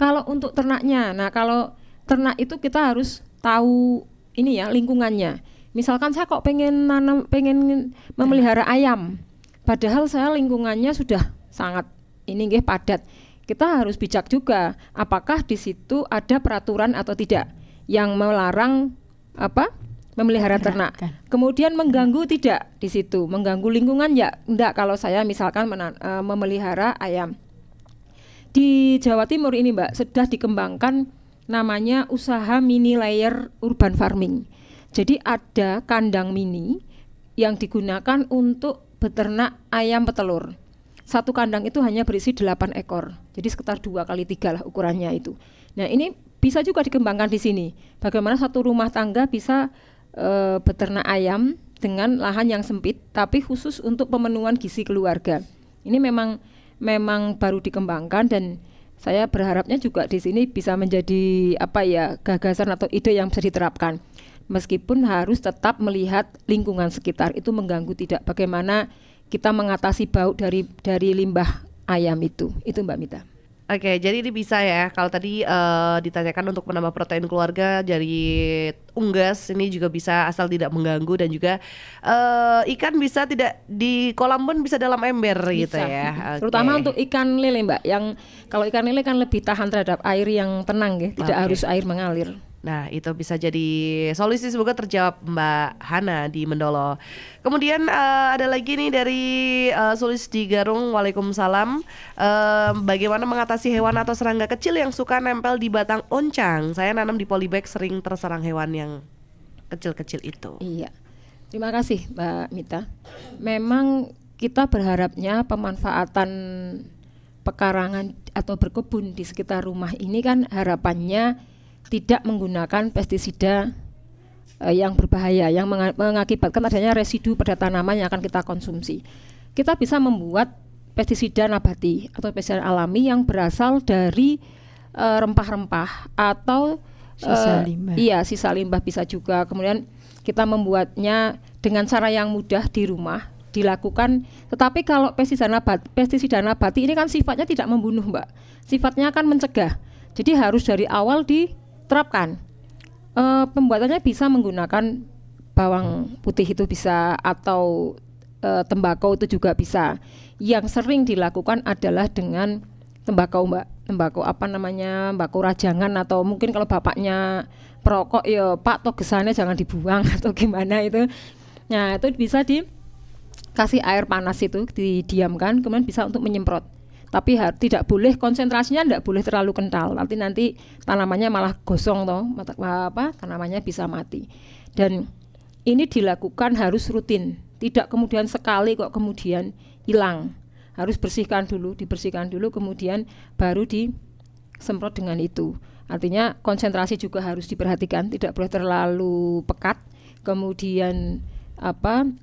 [SPEAKER 2] kalau untuk ternaknya, nah kalau ternak itu kita harus tahu ini ya lingkungannya. Misalkan saya kok pengen memelihara ayam, padahal saya lingkungannya sudah sangat padat. Kita harus bijak juga, apakah di situ ada peraturan atau tidak yang melarang memelihara ternak. Kemudian mengganggu tidak di situ, mengganggu lingkungan ya enggak kalau saya misalkan memelihara ayam. Di Jawa Timur ini Mbak sudah dikembangkan namanya usaha mini layer urban farming. Jadi ada kandang mini yang digunakan untuk beternak ayam petelur. Satu kandang itu hanya berisi 8 ekor. Jadi sekitar 2x3 lah ukurannya itu. Nah, ini bisa juga dikembangkan di sini. Bagaimana satu rumah tangga bisa beternak ayam dengan lahan yang sempit tapi khusus untuk pemenuhan gizi keluarga. Ini memang baru dikembangkan dan saya berharapnya juga di sini bisa menjadi gagasan atau ide yang bisa diterapkan. Meskipun harus tetap melihat lingkungan sekitar itu mengganggu tidak, bagaimana kita mengatasi bau dari limbah ayam itu Mbak Mita.
[SPEAKER 1] Oke, jadi ini bisa ya. Kalau tadi ditanyakan untuk menambah protein keluarga dari unggas, ini juga bisa asal tidak mengganggu, dan juga ikan bisa tidak di kolam pun bisa dalam ember gitu
[SPEAKER 2] Bisa.
[SPEAKER 1] ya.
[SPEAKER 2] Terutama
[SPEAKER 1] Oke.
[SPEAKER 2] untuk ikan lele, Mbak, yang kalau ikan lele kan lebih tahan terhadap air yang tenang ya, tidak
[SPEAKER 1] Oke.
[SPEAKER 2] harus air mengalir.
[SPEAKER 1] Nah, itu bisa jadi solusi. Semoga terjawab Mbak Hana di Mendolo. Kemudian ada lagi nih dari Sulis di Garung. Waalaikumsalam. Bagaimana mengatasi hewan atau serangga kecil yang suka nempel di batang oncang? Saya nanam di polybag, sering terserang hewan yang kecil-kecil itu.
[SPEAKER 2] Iya. Terima kasih, Mbak Mita. Memang kita berharapnya pemanfaatan pekarangan atau berkebun di sekitar rumah ini kan harapannya tidak menggunakan pestisida yang berbahaya, yang mengakibatkan adanya residu pada tanaman yang akan kita konsumsi. Kita bisa membuat pestisida nabati atau pestisida alami yang berasal dari rempah-rempah atau
[SPEAKER 3] Sisa limbah.
[SPEAKER 2] Iya, sisa limbah bisa juga. Kemudian kita membuatnya dengan cara yang mudah di rumah dilakukan. Tetapi kalau pestisida nabati ini kan sifatnya tidak membunuh, Mbak. Sifatnya akan mencegah. Jadi harus dari awal diterapkan. Pembuatannya bisa menggunakan bawang putih itu bisa, atau tembakau itu juga bisa. Yang sering dilakukan adalah dengan tembakau, Mbak. Tembakau apa namanya, tembakau rajangan, atau mungkin kalau bapaknya perokok ya Pak, togesannya jangan dibuang atau gimana itu. Nah, itu bisa dikasih air panas, itu didiamkan, kemudian bisa untuk menyemprot. Tapi tidak boleh, konsentrasinya tidak boleh terlalu kental. Nanti tanamannya malah gosong toh, tanamannya bisa mati. Dan ini dilakukan harus rutin, tidak kemudian sekali kok kemudian hilang. Harus dibersihkan dulu, kemudian baru disemprot dengan itu. Artinya konsentrasi juga harus diperhatikan, tidak boleh terlalu pekat. Kemudian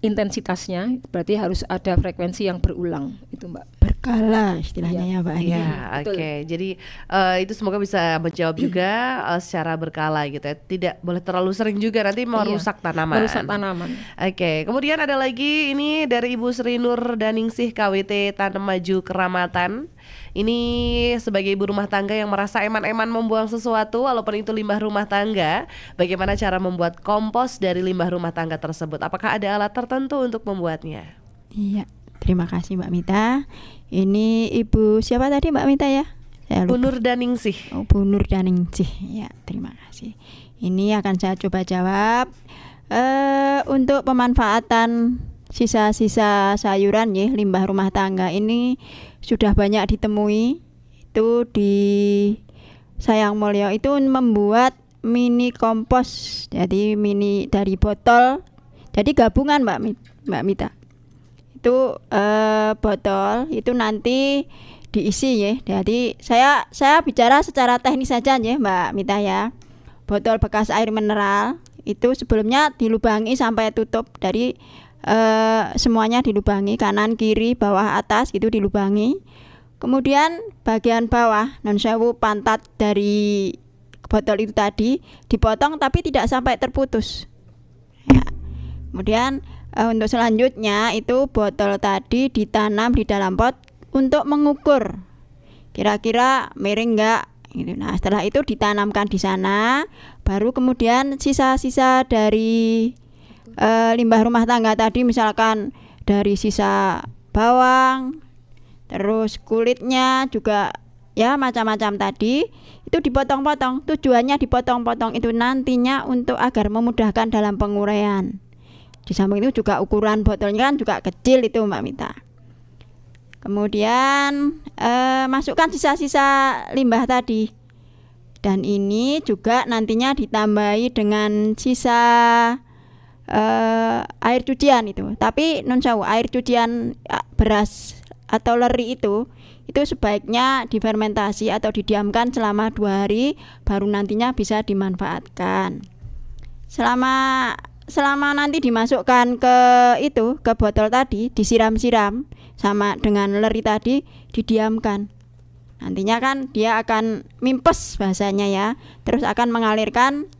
[SPEAKER 2] intensitasnya berarti harus ada frekuensi yang berulang, itu Mbak.
[SPEAKER 3] Berkala istilahnya ya Mbak Ani.
[SPEAKER 1] Ya,
[SPEAKER 2] betul.
[SPEAKER 1] oke. Jadi itu semoga bisa menjawab juga secara berkala gitu ya. Tidak boleh terlalu sering juga, nanti merusak tanaman.
[SPEAKER 2] Merusak tanaman.
[SPEAKER 1] Oke, kemudian ada lagi ini dari Ibu Sri Nur Daningsih, KWT Tanam Maju Keramatan. Ini sebagai ibu rumah tangga yang merasa eman-eman membuang sesuatu walaupun itu limbah rumah tangga. Bagaimana cara membuat kompos dari limbah rumah tangga tersebut? Apakah ada alat tertentu untuk membuatnya?
[SPEAKER 3] Iya, terima kasih Mbak Mita. Ini Ibu siapa tadi Mbak Mita ya? Saya lupa.
[SPEAKER 1] Bu Nur Daningsih.
[SPEAKER 3] Oh, Bu Nur Daningsih. Ya, terima kasih. Ini akan saya coba jawab. Untuk pemanfaatan sisa-sisa sayuran ya, limbah rumah tangga ini sudah banyak ditemui. Itu di Sayang Mulyo itu membuat mini kompos. Jadi mini dari botol. Jadi gabungan Mbak Mita. Itu botol itu nanti diisi ya. Jadi saya bicara secara teknis saja ya Mbak Mita ya. Botol bekas air mineral itu sebelumnya dilubangi sampai tutup, dari semuanya dilubangi, kanan kiri bawah atas gitu dilubangi. Kemudian bagian bawah non sewu pantat dari botol itu tadi dipotong tapi tidak sampai terputus ya. Kemudian untuk selanjutnya itu botol tadi ditanam di dalam pot untuk mengukur kira-kira miring enggak gitu. Nah, setelah itu ditanamkan di sana, baru kemudian sisa-sisa dari limbah rumah tangga tadi, misalkan dari sisa bawang, terus kulitnya juga ya macam-macam tadi, itu dipotong-potong. Tujuannya dipotong-potong itu nantinya untuk agar memudahkan dalam penguraian. Di samping itu juga ukuran botolnya kan juga kecil itu Mbak Mita. Kemudian masukkan sisa-sisa limbah tadi, dan ini juga nantinya ditambahi dengan sisa air cucian itu. Tapi non sewu, air cucian beras atau leri itu sebaiknya difermentasi atau didiamkan selama 2 hari, baru nantinya bisa dimanfaatkan. Selama nanti dimasukkan ke botol tadi, disiram-siram sama dengan leri tadi, didiamkan. Nantinya kan dia akan mimpes bahasanya ya, terus akan mengalirkan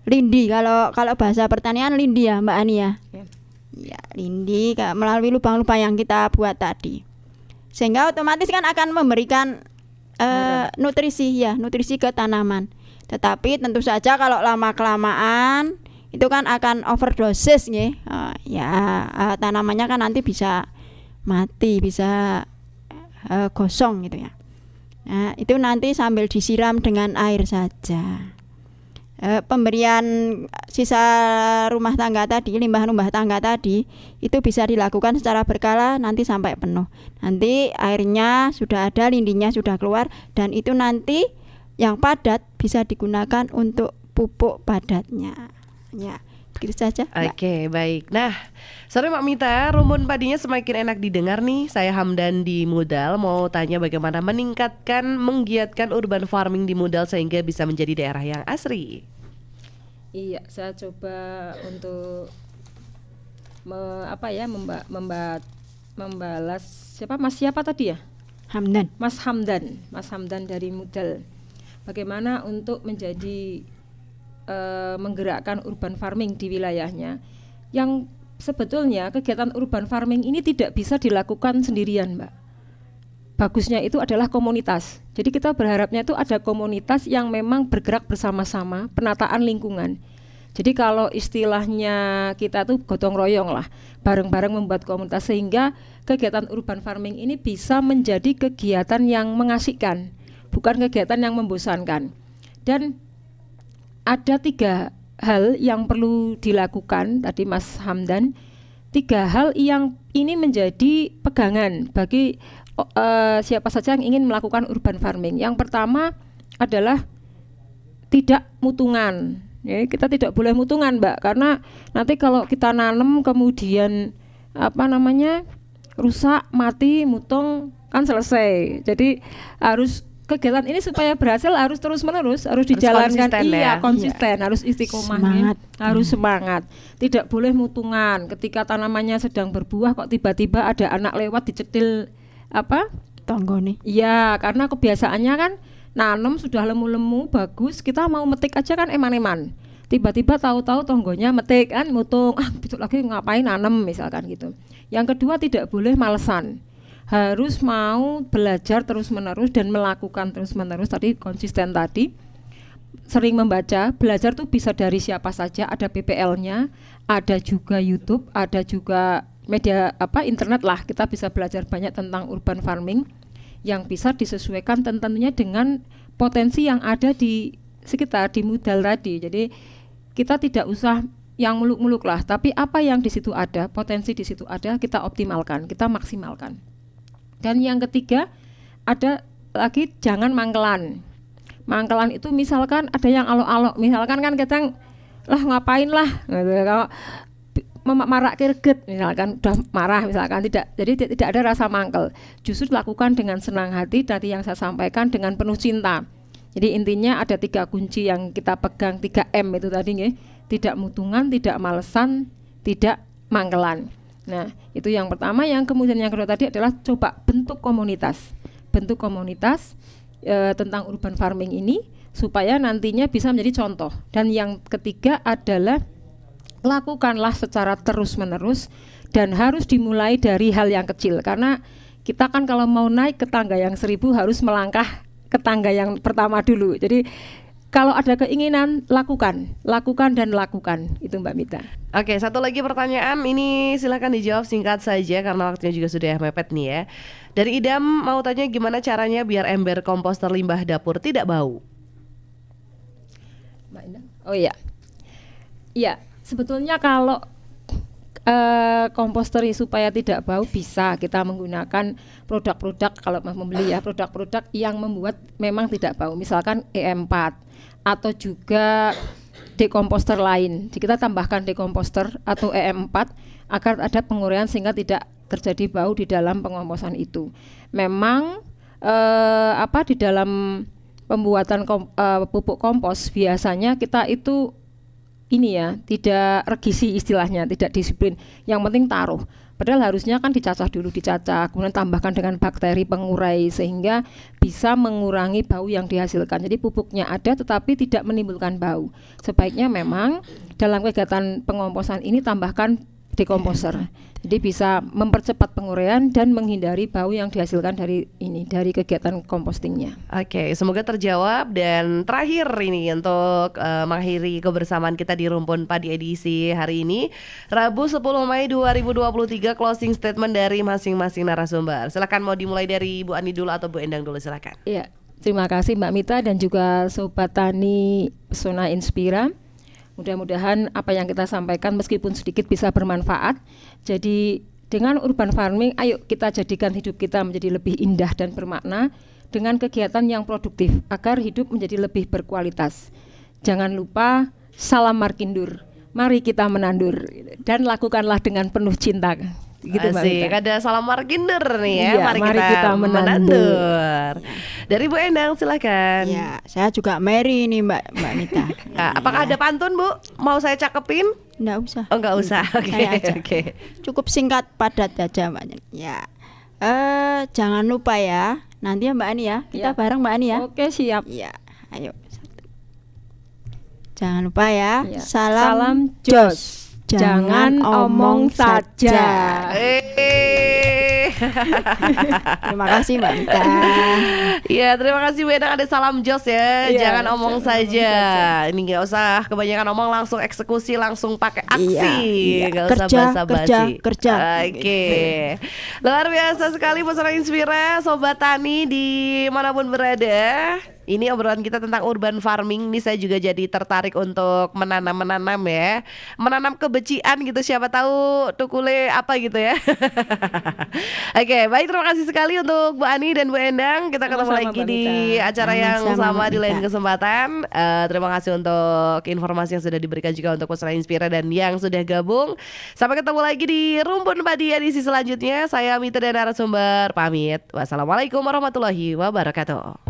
[SPEAKER 3] lindi. Kalau bahasa pertanian lindi ya Mbak Ani ya. Ya, lindi melalui lubang-lubang yang kita buat tadi. Sehingga otomatis kan akan memberikan nutrisi ke tanaman. Tetapi tentu saja kalau lama kelamaan itu kan akan overdosis nggih. Tanamannya kan nanti bisa mati, bisa gosong gitu ya. Nah, itu nanti sambil disiram dengan air saja. Pemberian sisa rumah tangga tadi, limbah rumah tangga tadi itu bisa dilakukan secara berkala nanti sampai penuh. Nanti airnya sudah ada, lindinya sudah keluar, dan itu nanti yang padat bisa digunakan untuk pupuk padatnya. Ya, begitu saja.
[SPEAKER 1] Oke, baik. Nah, sorry Mbak Mita, rumpun padinya semakin enak didengar nih. Saya Hamdan di Mudal mau tanya bagaimana menggiatkan urban farming di Mudal sehingga bisa menjadi daerah yang asri.
[SPEAKER 2] Iya, saya coba untuk membalas siapa tadi ya?
[SPEAKER 3] Hamdan.
[SPEAKER 2] Mas Hamdan dari Mudal. Bagaimana untuk menjadi menggerakkan urban farming di wilayahnya, yang sebetulnya kegiatan urban farming ini tidak bisa dilakukan sendirian, Mbak. Bagusnya itu adalah komunitas. Jadi kita berharapnya itu ada komunitas yang memang bergerak bersama-sama, penataan lingkungan. Jadi kalau istilahnya kita tuh gotong royong lah, bareng-bareng membuat komunitas sehingga kegiatan urban farming ini bisa menjadi kegiatan yang mengasihkan, bukan kegiatan yang membosankan. Dan ada 3 hal yang perlu dilakukan tadi Mas Hamdan. 3 hal yang ini menjadi pegangan bagi siapa saja yang ingin melakukan urban farming. Yang pertama adalah tidak mutungan. Ya, kita tidak boleh mutungan, Mbak, karena nanti kalau kita nanam kemudian rusak, mati, mutung kan selesai. Jadi kegiatan ini supaya berhasil harus terus-menerus, harus dijalankan, konsisten, harus istiqomah, harus semangat. Tidak boleh mutungan. Ketika tanamannya sedang berbuah kok tiba-tiba ada anak lewat dicetil
[SPEAKER 3] tonggone.
[SPEAKER 2] Iya, karena kebiasaannya kan nanam sudah lemu-lemu bagus, kita mau metik aja kan eman-eman. Tiba-tiba tahu-tahu tonggonya metik kan mutung, besok lagi ngapain nanam misalkan gitu. Yang kedua tidak boleh malesan. Harus mau belajar terus-menerus dan melakukan terus-menerus, tadi konsisten tadi, sering membaca. Belajar tuh bisa dari siapa saja, ada PPL-nya, ada juga YouTube, ada juga media internet lah. Kita bisa belajar banyak tentang urban farming yang bisa disesuaikan tentunya dengan potensi yang ada di sekitar, di Mudal tadi. Jadi kita tidak usah yang muluk-muluk lah, tapi apa yang di situ ada, potensi di situ ada, kita optimalkan, kita maksimalkan. Dan yang ketiga, ada lagi jangan mangkelan. Mangkelan itu misalkan ada yang alok-alok, misalkan kan kadang lah ngapain lah, kalau marak kirget misalkan udah marah misalkan, jadi tidak ada rasa mangkel. Justru dilakukan dengan senang hati, tadi yang saya sampaikan dengan penuh cinta. Jadi intinya ada 3 kunci yang kita pegang, 3M itu tadi nih, tidak mutungan, tidak malesan, tidak mangkelan. Nah, itu yang pertama. Yang kemudian yang kedua tadi adalah coba bentuk komunitas tentang urban farming ini supaya nantinya bisa menjadi contoh. Dan yang ketiga adalah lakukanlah secara terus-menerus dan harus dimulai dari hal yang kecil, karena kita kan kalau mau naik ke tangga yang 1000 harus melangkah ke tangga yang pertama dulu. Jadi kalau ada keinginan, lakukan dan lakukan. Itu Mbak Mita.
[SPEAKER 1] Oke, satu lagi pertanyaan, ini silakan dijawab singkat saja karena waktunya juga sudah mepet nih ya. Dari Idam mau tanya gimana caranya biar ember komposter limbah dapur tidak bau?
[SPEAKER 2] Mbak Indah? Oh iya. Iya, sebetulnya kalau komposter supaya tidak bau bisa kita menggunakan produk-produk, kalau membeli ya, produk-produk yang membuat memang tidak bau, misalkan E4 atau juga dekomposter lain. Jadi kita tambahkan dekomposter atau E4 agar ada penguraian sehingga tidak terjadi bau di dalam pengomposan itu. Memang di dalam pembuatan pupuk kompos biasanya kita itu tidak regisi istilahnya, tidak disiplin. Yang penting taruh. Padahal harusnya kan dicacah dulu, kemudian tambahkan dengan bakteri pengurai sehingga bisa mengurangi bau yang dihasilkan. Jadi pupuknya ada tetapi tidak menimbulkan bau. Sebaiknya memang dalam kegiatan pengomposan ini tambahkan decomposer. Jadi bisa mempercepat penguraian dan menghindari bau yang dihasilkan dari kegiatan compostingnya.
[SPEAKER 1] Oke, semoga terjawab. Dan terakhir ini untuk mengakhiri kebersamaan kita di Rumpun Padi edisi hari ini, Rabu 10 Mei 2023, closing statement dari masing-masing narasumber. Silakan, mau dimulai dari Bu Ani dulu atau Bu Endang dulu, silakan.
[SPEAKER 2] Iya, terima kasih Mbak Mita dan juga Sobat Tani Pesona Inspira. Mudah-mudahan apa yang kita sampaikan meskipun sedikit bisa bermanfaat. Jadi dengan urban farming, ayo kita jadikan hidup kita menjadi lebih indah dan bermakna dengan kegiatan yang produktif agar hidup menjadi lebih berkualitas. Jangan lupa salam markindur, mari kita menandur dan lakukanlah dengan penuh cinta. Gitu,
[SPEAKER 1] Asik, ada salam markinder nih ya.
[SPEAKER 2] Iya,
[SPEAKER 1] mari kita menandur. Dari Bu Endang, silakan.
[SPEAKER 3] Ya, saya juga Mary ini Mbak Mita.
[SPEAKER 1] Nah, apakah ada pantun, Bu? Mau saya cakepin?
[SPEAKER 3] Nggak usah.
[SPEAKER 1] Oh, nggak usah. Oke,
[SPEAKER 3] Saya aja.
[SPEAKER 1] oke.
[SPEAKER 3] Cukup singkat padat aja Mbak. Ya. Jangan lupa ya. Nanti ya Mbak Ani ya. Kita
[SPEAKER 2] Ya.
[SPEAKER 3] bareng Mbak Ani ya.
[SPEAKER 2] Oke, siap.
[SPEAKER 3] Iya, ayo. Jangan lupa ya.
[SPEAKER 2] Ya.
[SPEAKER 3] Salam
[SPEAKER 2] Jos.
[SPEAKER 3] Jangan
[SPEAKER 2] Jangan omong saja.
[SPEAKER 3] Terima kasih Mbak Mita.
[SPEAKER 1] Iya, terima kasih Bu Endang, ada salam jos ya.
[SPEAKER 2] Iya,
[SPEAKER 1] Jangan omong
[SPEAKER 2] jangan omong
[SPEAKER 1] saja.
[SPEAKER 2] saja.
[SPEAKER 1] Ini nggak usah kebanyakan omong, langsung eksekusi, langsung pakai aksi.
[SPEAKER 3] Iya.
[SPEAKER 1] Nggak usah
[SPEAKER 3] Kerja,
[SPEAKER 1] basa-basi.
[SPEAKER 3] kerja.
[SPEAKER 1] Oke. Luar biasa sekali Pesona Inspira, Sobat Tani dimanapun berada. Ini obrolan kita tentang urban farming. Ini saya juga jadi tertarik untuk menanam ya. Menanam kebencian gitu, siapa tahu tukule apa gitu ya. Oke, baik, terima kasih sekali untuk Bu Ani dan Bu Endang. Kita ketemu
[SPEAKER 2] Sama-sama,
[SPEAKER 1] lagi
[SPEAKER 2] Mbak
[SPEAKER 1] di
[SPEAKER 2] Mita.
[SPEAKER 1] acara yang
[SPEAKER 3] Sama-sama,
[SPEAKER 1] sama
[SPEAKER 3] Mbak
[SPEAKER 1] di lain
[SPEAKER 3] Mita.
[SPEAKER 1] kesempatan. Terima kasih untuk informasi yang sudah diberikan juga untuk Pesona Inspira dan yang sudah gabung. Sampai ketemu lagi di Rumpun Padi edisi selanjutnya. Saya Mita dan narasumber pamit. Wassalamualaikum warahmatullahi wabarakatuh.